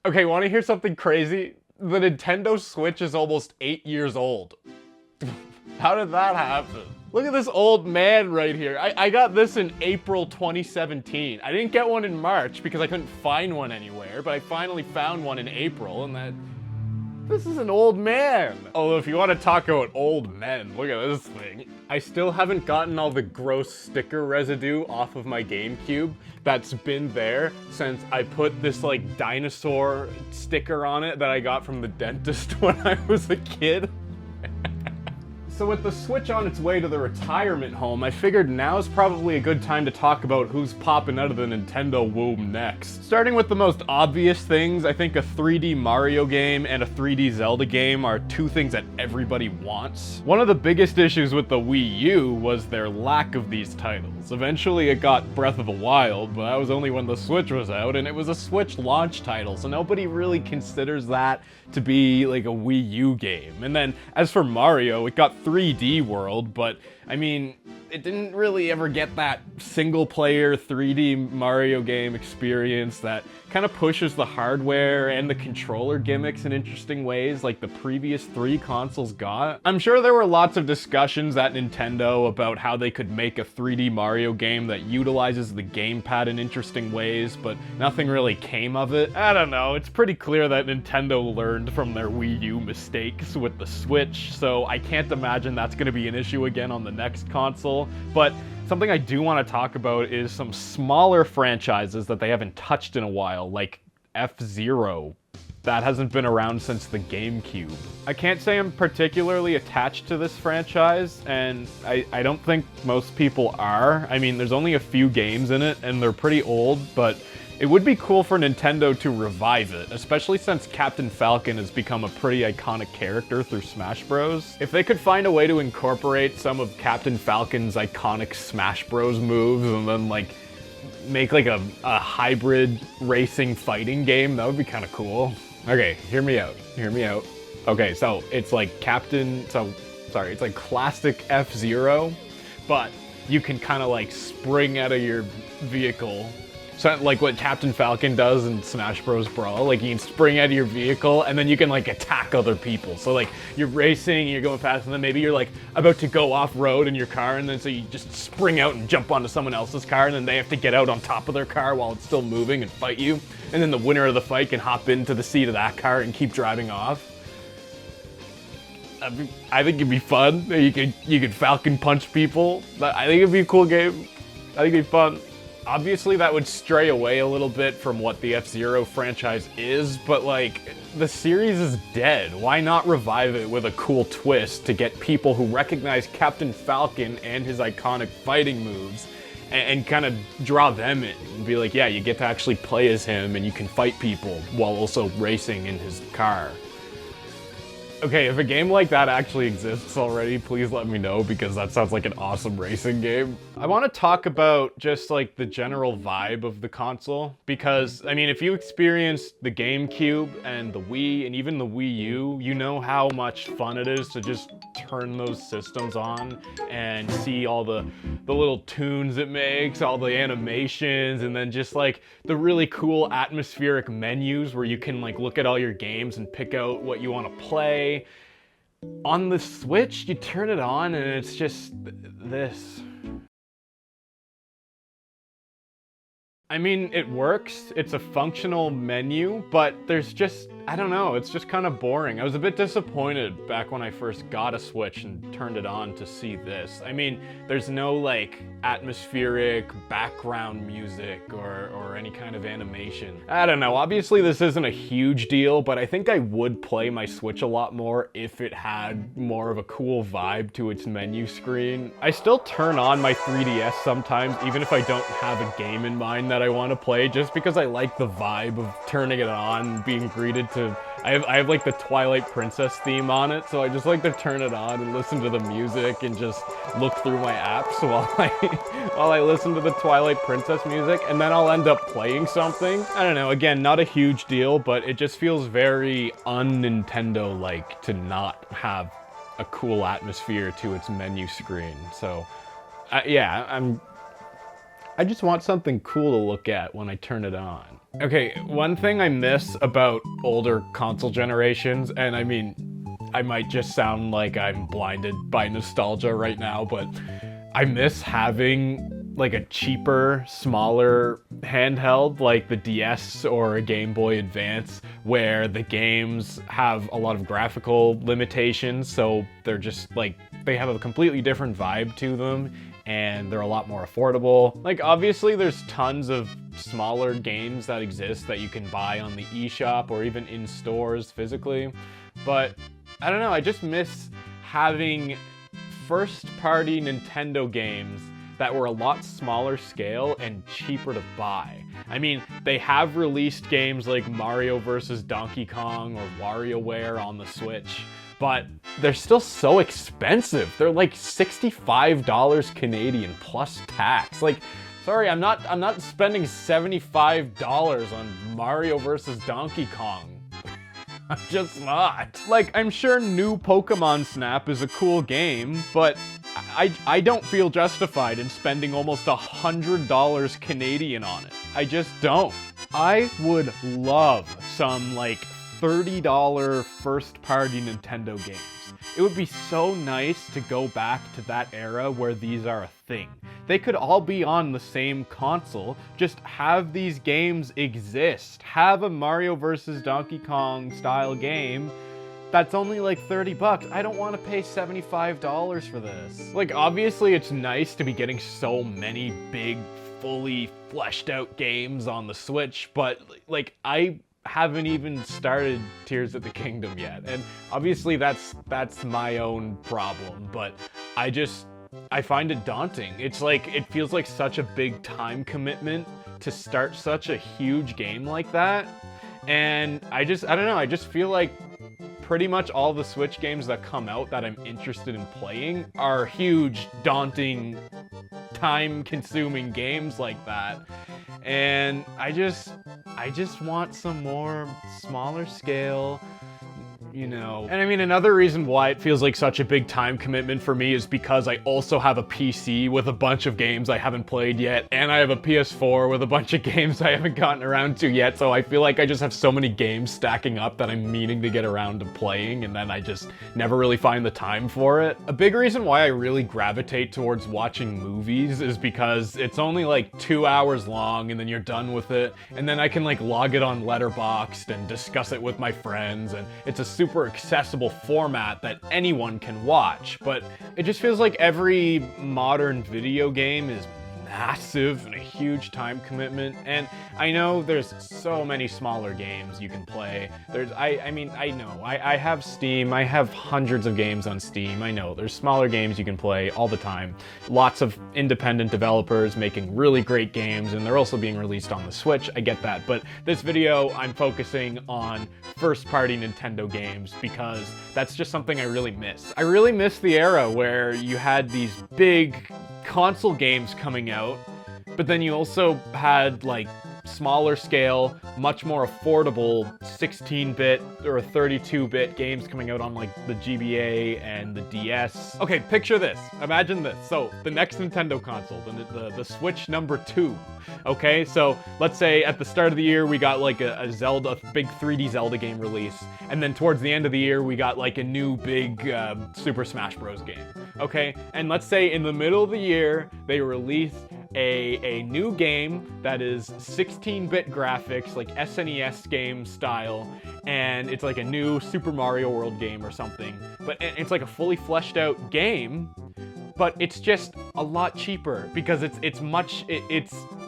Okay, want to hear something crazy? The Nintendo Switch is almost 8 years old. How did that happen? Look at this old man right here. I got this in April 2017. I didn't get one in March because I couldn't find one anywhere, but I finally found one in April, and this is an old man. Although if you want to talk about old men, look at this thing. I still haven't gotten all the gross sticker residue off of my GameCube that's been there since I put this like dinosaur sticker on it that I got from the dentist when I was a kid. So with the Switch on its way to the retirement home, I figured now's probably a good time to talk about who's popping out of the Nintendo womb next. Starting with the most obvious things, I think a 3D Mario game and a 3D Zelda game are two things that everybody wants. One of the biggest issues with the Wii U was their lack of these titles. Eventually it got Breath of the Wild, but that was only when the Switch was out, and it was a Switch launch title, so nobody really considers that to be like a Wii U game. And then as for Mario, it got 3D World, but I mean, it didn't really ever get that single-player 3D Mario game experience that kind of pushes the hardware and the controller gimmicks in interesting ways like the previous 3 consoles got. I'm sure there were lots of discussions at Nintendo about how they could make a 3D Mario game that utilizes the gamepad in interesting ways, but nothing really came of it. I don't know, it's pretty clear that Nintendo learned from their Wii U mistakes with the Switch, so I can't imagine that's going to be an issue again on the next console. But something I do want to talk about is some smaller franchises that they haven't touched in a while, like F-Zero. That hasn't been around since the GameCube. I can't say I'm particularly attached to this franchise, and I don't think most people are. I mean, there's only a few games in it, and they're pretty old, but it would be cool for Nintendo to revive it, especially since Captain Falcon has become a pretty iconic character through Smash Bros. If they could find a way to incorporate some of Captain Falcon's iconic Smash Bros moves and then like make like a hybrid racing fighting game, that would be kind of cool. Okay, hear me out. Okay, so it's like it's like classic F-Zero, but you can kind of like spring out of your vehicle. So like what Captain Falcon does in Smash Bros. Brawl, like you can spring out of your vehicle and then you can like attack other people. So like you're racing, you're going fast, and then maybe you're like about to go off-road in your car, and then so you just spring out and jump onto someone else's car, and then they have to get out on top of their car while it's still moving and fight you. And then the winner of the fight can hop into the seat of that car and keep driving off. I think it'd be fun. You could Falcon punch people. I think it'd be a cool game. I think it'd be fun. Obviously that would stray away a little bit from what the F-Zero franchise is, but like, the series is dead. Why not revive it with a cool twist to get people who recognize Captain Falcon and his iconic fighting moves and kind of draw them in and be like, yeah, you get to actually play as him and you can fight people while also racing in his car. Okay, if a game like that actually exists already, please let me know, because that sounds like an awesome racing game. I want to talk about just like the general vibe of the console, because I mean, if you experienced the GameCube and the Wii and even the Wii U, you know how much fun it is to just turn those systems on and see all the little tunes it makes, all the animations, and then just like the really cool atmospheric menus where you can like look at all your games and pick out what you want to play. On the Switch, you turn it on and it's just this. I mean, it works, it's a functional menu, but there's just, I don't know, it's just kind of boring. I was a bit disappointed back when I first got a Switch and turned it on to see this. I mean, there's no like atmospheric background music or any kind of animation. I don't know, obviously this isn't a huge deal, but I think I would play my Switch a lot more if it had more of a cool vibe to its menu screen. I still turn on my 3DS sometimes, even if I don't have a game in mind that I want to play, just because I like the vibe of turning it on and being greeted to... I have like the Twilight Princess theme on it, so I just like to turn it on and listen to the music and just look through my apps while I listen to the Twilight Princess music, and then I'll end up playing something. I don't know, again, not a huge deal, but it just feels very un-Nintendo-like to not have a cool atmosphere to its menu screen. So, yeah, I just want something cool to look at when I turn it on. Okay, one thing I miss about older console generations, and I mean, I might just sound like I'm blinded by nostalgia right now, but I miss having like a cheaper, smaller handheld like the DS or a Game Boy Advance, where the games have a lot of graphical limitations, so they're just like, they have a completely different vibe to them, and they're a lot more affordable. Like, obviously there's tons of smaller games that exist that you can buy on the eShop or even in stores physically, but I don't know, I just miss having first-party Nintendo games that were a lot smaller scale and cheaper to buy. I mean, they have released games like Mario vs. Donkey Kong or WarioWare on the Switch, but they're still so expensive. They're like $65 Canadian plus tax. Like, sorry, I'm not spending $75 on Mario vs. Donkey Kong. I'm just not. Like, I'm sure new Pokemon Snap is a cool game, but I don't feel justified in spending almost $100 Canadian on it. I just don't. I would love some like $30 first-party Nintendo games. It would be so nice to go back to that era where these are a thing. They could all be on the same console, just have these games exist. Have a Mario vs. Donkey Kong style game that's only like 30 bucks. I don't want to pay $75 for this. Like, obviously it's nice to be getting so many big, fully fleshed out games on the Switch, but like, I haven't even started Tears of the Kingdom yet. And obviously that's my own problem, but I find it daunting. It's like, it feels like such a big time commitment to start such a huge game like that. And I don't know, I just feel like pretty much all the Switch games that come out that I'm interested in playing are huge, daunting, time-consuming games like that. And I just want some more smaller scale, you know. And I mean, another reason why it feels like such a big time commitment for me is because I also have a PC with a bunch of games I haven't played yet, and I have a PS4 with a bunch of games I haven't gotten around to yet, so I feel like I just have so many games stacking up that I'm meaning to get around to playing, and then I just never really find the time for it. A big reason why I really gravitate towards watching movies is because it's only like 2 hours long, and then you're done with it, and then I can like log it on Letterboxd and discuss it with my friends, and it's a super accessible format that anyone can watch. But it just feels like every modern video game is massive and a huge time commitment, and I know there's so many smaller games you can play. I mean, I know, I have Steam, I have hundreds of games on Steam, I know, there's smaller games you can play all the time. Lots of independent developers making really great games, and they're also being released on the Switch, I get that, but this video, I'm focusing on first-party Nintendo games because that's just something I really miss. I really miss the era where you had these big console games coming out, but then you also had like smaller scale, much more affordable 16-bit or 32-bit games coming out on like the GBA and the DS. Okay, picture this. Imagine this. So the next Nintendo console, the Switch number 2. Okay, so let's say at the start of the year we got like a big 3D Zelda game release, and then towards the end of the year we got like a new big Super Smash Bros. Game. Okay, and let's say in the middle of the year they release a new game that is 16-bit graphics, like SNES game style, and it's like a new Super Mario World game or something, but it's like a fully fleshed out game, but it's just a lot cheaper because it's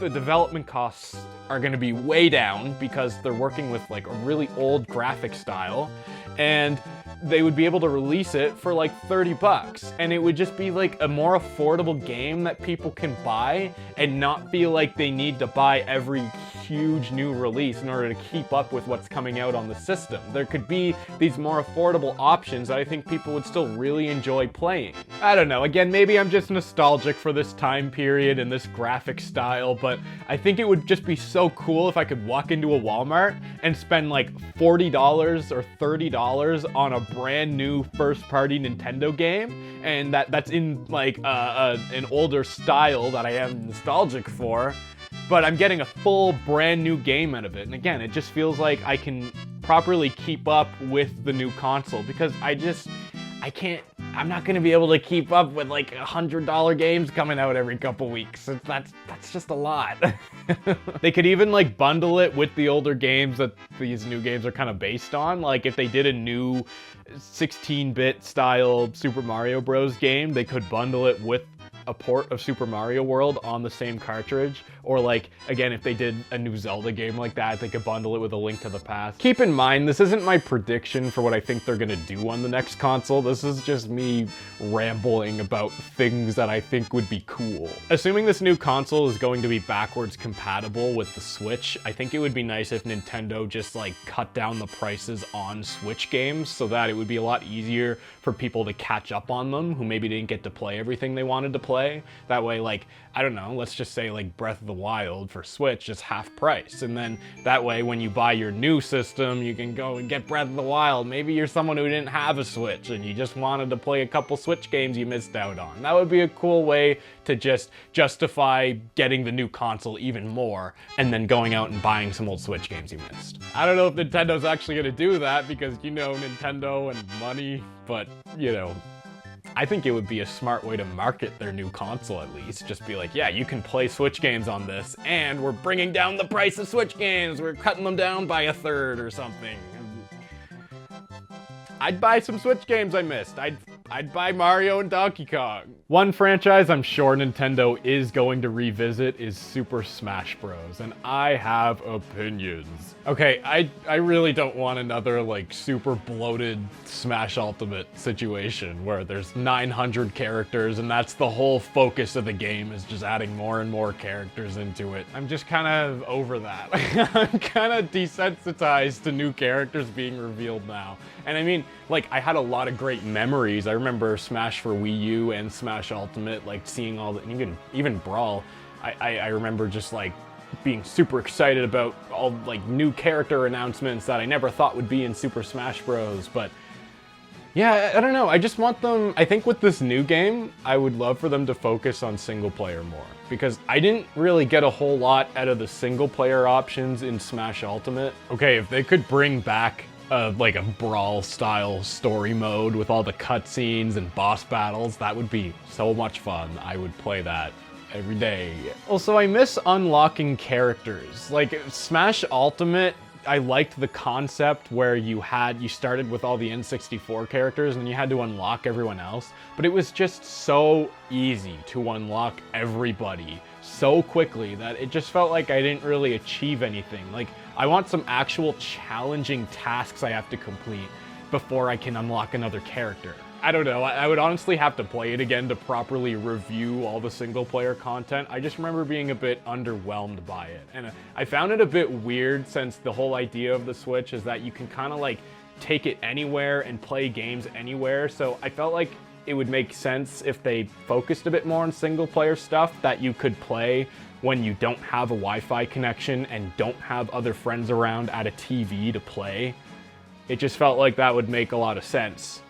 the development costs are going to be way down because they're working with like a really old graphic style, and they would be able to release it for like 30 bucks, and it would just be like a more affordable game that people can buy and not feel like they need to buy every huge new release in order to keep up with what's coming out on the system. There could be these more affordable options that I think people would still really enjoy playing. I don't know, again, maybe I'm just nostalgic for this time period and this graphic style, but I think it would just be so cool if I could walk into a Walmart and spend like $40 or $30 on a brand new first-party Nintendo game, and that's in like an older style that I am nostalgic for, but I'm getting a full brand new game out of it. And again, it just feels like I can properly keep up with the new console, because I'm not gonna be able to keep up with like $100 games coming out every couple weeks. That's just a lot. They could even like bundle it with the older games that these new games are kind of based on. Like if they did a new 16-bit style Super Mario Bros. Game, they could bundle it with a port of Super Mario World on the same cartridge. Or like, again, if they did a new Zelda game like that, they could bundle it with A Link to the Past. Keep in mind, this isn't my prediction for what I think they're gonna do on the next console. This is just me rambling about things that I think would be cool. Assuming this new console is going to be backwards compatible with the Switch, I think it would be nice if Nintendo just like cut down the prices on Switch games so that it would be a lot easier for people to catch up on them who maybe didn't get to play everything they wanted to play. That way, like, I don't know, let's just say like Breath of the Wild for Switch is half price. And then that way, when you buy your new system, you can go and get Breath of the Wild. Maybe you're someone who didn't have a Switch and you just wanted to play a couple Switch games you missed out on. That would be a cool way to just justify getting the new console even more and then going out and buying some old Switch games you missed. I don't know if Nintendo's actually gonna do that because, you know, Nintendo and money, but, you know, I think it would be a smart way to market their new console at least. Just be like, yeah, you can play Switch games on this, and we're bringing down the price of Switch games. We're cutting them down by 1/3 or something. I'd buy some Switch games I missed. I'd buy Mario and Donkey Kong. One franchise I'm sure Nintendo is going to revisit is Super Smash Bros. And I have opinions. Okay, I really don't want another like super bloated Smash Ultimate situation where there's 900 characters and that's the whole focus of the game, is just adding more and more characters into it. I'm just kind of over that. I'm kind of desensitized to new characters being revealed now. And I mean, like, I had a lot of great memories. I remember Smash for Wii U and Smash Ultimate, like seeing all the, even Brawl. I remember just like being super excited about all like new character announcements that I never thought would be in Super Smash Bros. But yeah, I don't know. I just want them, I think with this new game, I would love for them to focus on single player more, because I didn't really get a whole lot out of the single player options in Smash Ultimate. Okay, if they could bring back like a Brawl style story mode with all the cutscenes and boss battles, that would be so much fun. I would play that every day. Also, I miss unlocking characters. Like Smash Ultimate, I liked the concept where you started with all the N64 characters and then you had to unlock everyone else, but it was just so easy to unlock everybody so quickly that it just felt like I didn't really achieve anything. Like, I want some actual challenging tasks I have to complete before I can unlock another character. I don't know, I would honestly have to play it again to properly review all the single player content. I just remember being a bit underwhelmed by it. And I found it a bit weird, since the whole idea of the Switch is that you can kind of like take it anywhere and play games anywhere. So I felt like it would make sense if they focused a bit more on single player stuff that you could play when you don't have a Wi-Fi connection and don't have other friends around at a TV to play. It just felt like that would make a lot of sense.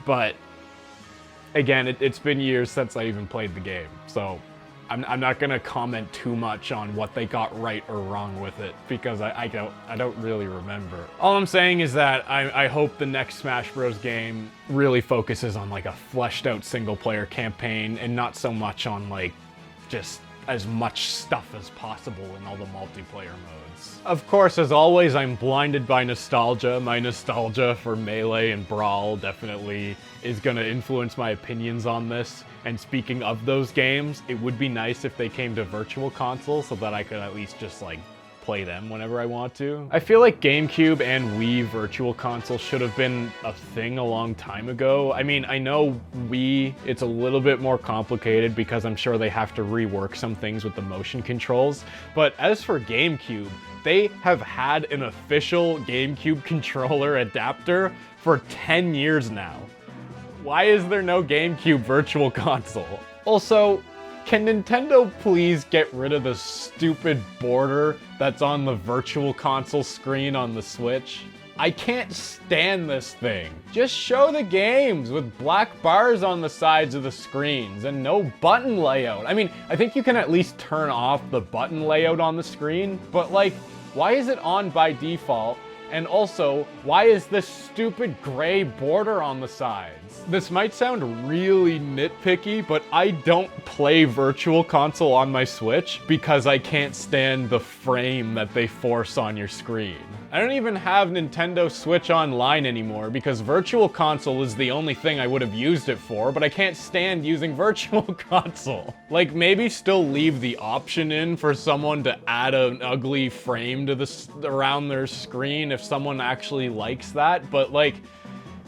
But again, it's been years since I even played the game, so I'm not gonna comment too much on what they got right or wrong with it, because I don't really remember. All I'm saying is that I hope the next Smash Bros. Game really focuses on like a fleshed out single player campaign and not so much on like just as much stuff as possible in all the multiplayer modes. Of course, as always, I'm blinded by nostalgia. My nostalgia for Melee and Brawl definitely is gonna influence my opinions on this. And speaking of those games, it would be nice if they came to Virtual Console so that I could at least just like play them whenever I want to. I feel like GameCube and Wii Virtual Console should have been a thing a long time ago. I mean, I know Wii, it's a little bit more complicated because I'm sure they have to rework some things with the motion controls. But as for GameCube, they have had an official GameCube controller adapter for 10 years now. Why is there no GameCube Virtual Console? Also, can Nintendo please get rid of the stupid border that's on the Virtual Console screen on the Switch? I can't stand this thing. Just show the games with black bars on the sides of the screens and no button layout. I mean, I think you can at least turn off the button layout on the screen, but like, why is it on by default? And also, why is this stupid gray border on the sides? This might sound really nitpicky, but I don't play Virtual Console on my Switch because I can't stand the frame that they force on your screen. I don't even have Nintendo Switch Online anymore because Virtual Console is the only thing I would have used it for, but I can't stand using Virtual Console. Like, maybe still leave the option in for someone to add an ugly frame to around their screen if someone actually likes that, but like,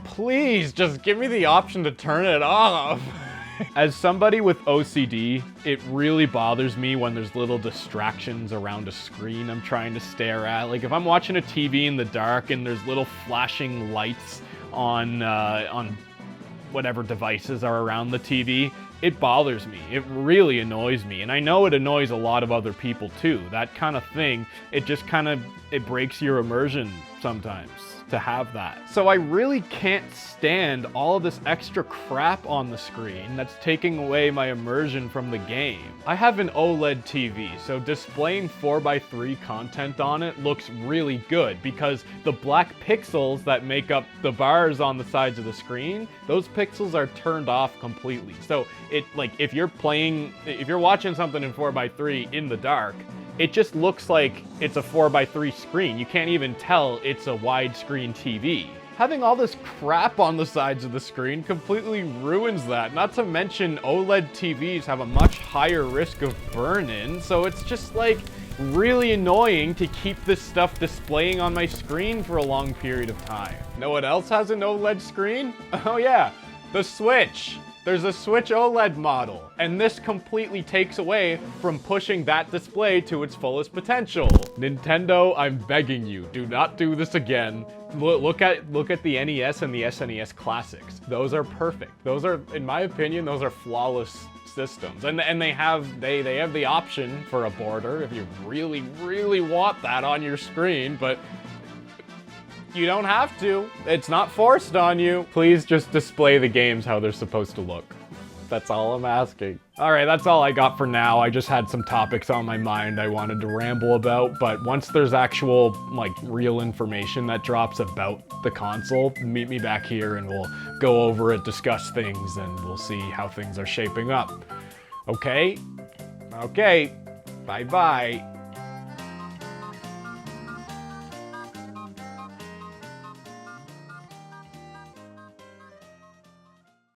please just give me the option to turn it off. As somebody with OCD, it really bothers me when there's little distractions around a screen I'm trying to stare at. Like if I'm watching a TV in the dark and there's little flashing lights on whatever devices are around the TV, it bothers me. It really annoys me. And I know it annoys a lot of other people too. That kind of thing, it just kind of, it breaks your immersion sometimes to have that. So I really can't stand all of this extra crap on the screen that's taking away my immersion from the game. I have an OLED TV, so displaying 4:3 content on it looks really good because the black pixels that make up the bars on the sides of the screen, those pixels are turned off completely. So it, like, if you're watching something in 4:3 in the dark, it just looks like it's a 4:3 screen. You can't even tell it's a widescreen TV. Having all this crap on the sides of the screen completely ruins that. Not to mention OLED TVs have a much higher risk of burn-in, so it's just like really annoying to keep this stuff displaying on my screen for a long period of time. Know what else has an OLED screen? Oh yeah, the Switch. There's a Switch OLED model, and this completely takes away from pushing that display to its fullest potential. Nintendo, I'm begging you, do not do this again. Look at the NES and the SNES classics. Those are perfect. Those are, in my opinion, those are flawless systems. And they have the option for a border if you really, really want that on your screen, but you don't have to. It's not forced on you. Please just display the games how they're supposed to look. That's all I'm asking. All right, that's all I got for now. I just had some topics on my mind I wanted to ramble about, but once there's actual, like, real information that drops about the console, meet me back here and we'll go over it, discuss things, and we'll see how things are shaping up. Okay? Okay. Bye-bye.